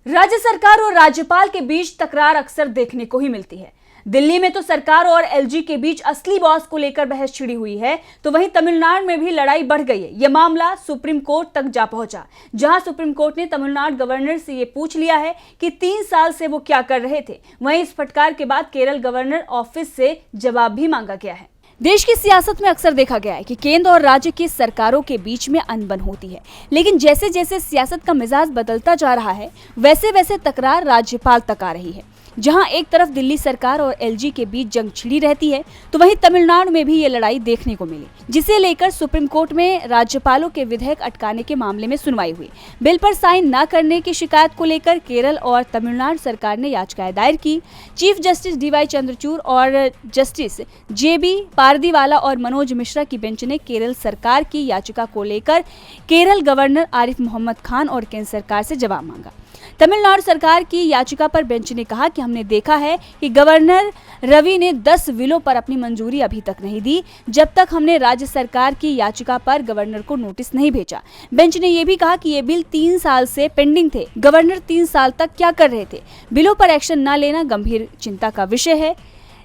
राज्य सरकार और राज्यपाल के बीच तकरार अक्सर देखने को ही मिलती है। दिल्ली में तो सरकार और एलजी के बीच असली बॉस को लेकर बहस छिड़ी हुई है, तो वहीं तमिलनाडु में भी लड़ाई बढ़ गई है। यह मामला सुप्रीम कोर्ट तक जा पहुंचा, जहां सुप्रीम कोर्ट ने तमिलनाडु गवर्नर से ये पूछ लिया है कि 3 साल से वो क्या कर रहे थे। वहीं इस फटकार के बाद केरल गवर्नर ऑफिस से जवाब भी मांगा गया है। देश की सियासत में अक्सर देखा गया है कि केंद्र और राज्य की सरकारों के बीच में अनबन होती है, लेकिन जैसे जैसे सियासत का मिजाज बदलता जा रहा है, वैसे वैसे तकरार राज्यपाल तक आ रही है। जहां एक तरफ दिल्ली सरकार और एलजी के बीच जंग छिड़ी रहती है, तो वहीं तमिलनाडु में भी ये लड़ाई देखने को मिली, जिसे लेकर सुप्रीम कोर्ट में राज्यपालों के विधेयक अटकाने के मामले में सुनवाई हुई। बिल पर साइन न करने की शिकायत को लेकर केरल और तमिलनाडु सरकार ने याचिकाएं दायर की। चीफ जस्टिस डीवाई चंद्रचूड़ और जस्टिस जेबी पारदीवाला और मनोज मिश्रा की बेंच ने केरल सरकार की याचिका को लेकर केरल गवर्नर आरिफ मोहम्मद खान और केंद्र सरकार से जवाब मांगा। तमिलनाडु सरकार की याचिका पर बेंच ने कहा कि हमने देखा है कि गवर्नर रवि ने 10 बिलों पर अपनी मंजूरी अभी तक नहीं दी, जब तक हमने राज्य सरकार की याचिका पर गवर्नर को नोटिस नहीं भेजा। बेंच ने यह भी कहा कि ये बिल 3 साल से पेंडिंग थे। गवर्नर 3 साल तक क्या कर रहे थे? बिलों पर एक्शन न लेना गंभीर चिंता का विषय है।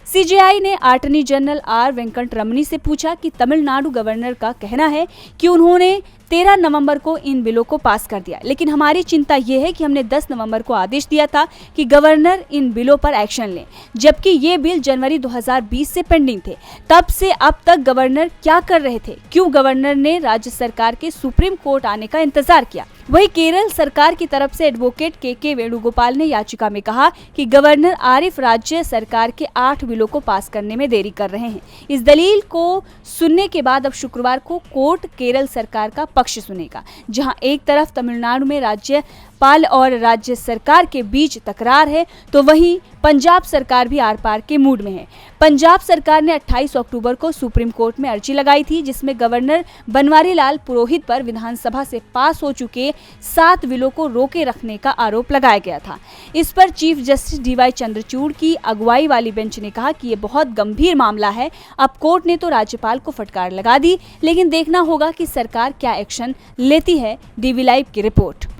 सीजेआई ने अटॉर्नी जनरल आर वेंकट रमनी से पूछा कि तमिलनाडु गवर्नर का कहना है कि उन्होंने 13 नवंबर को इन बिलों को पास कर दिया, लेकिन हमारी चिंता यह है कि हमने 10 नवंबर को आदेश दिया था कि गवर्नर इन बिलों पर एक्शन लें, जबकि ये बिल जनवरी 2020 से पेंडिंग थे। तब से अब तक गवर्नर क्या कर रहे थे? क्यों गवर्नर ने राज्य सरकार के सुप्रीम कोर्ट आने का इंतजार किया? वहीं केरल सरकार की तरफ से एडवोकेट के वेणुगोपाल ने याचिका में कहा कि गवर्नर आरिफ राज्य सरकार के 8 बिलों को पास करने में देरी कर रहे हैं। इस दलील को सुनने के बाद अब शुक्रवार को कोर्ट केरल सरकार का पक्ष सुनेगा, जहां एक तरफ तमिलनाडु में राज्यपाल और राज्य सरकार के बीच तकरार है, तो वहीं पंजाब सरकार भी आर पार के मूड में है। पंजाब सरकार ने 28 अक्टूबर को सुप्रीम कोर्ट में अर्जी लगाई थी, जिसमें गवर्नर बनवारी लाल पुरोहित पर विधानसभा से पास हो चुके 7 बिलों को रोके रखने का आरोप लगाया गया था। इस पर चीफ जस्टिस डीवाई चंद्रचूड़ की अगुवाई वाली बेंच ने कहा कि ये बहुत गंभीर मामला है। अब कोर्ट ने तो राज्यपाल को फटकार लगा दी, लेकिन देखना होगा कि सरकार क्या एक्शन लेती है। डीवी लाइव की रिपोर्ट।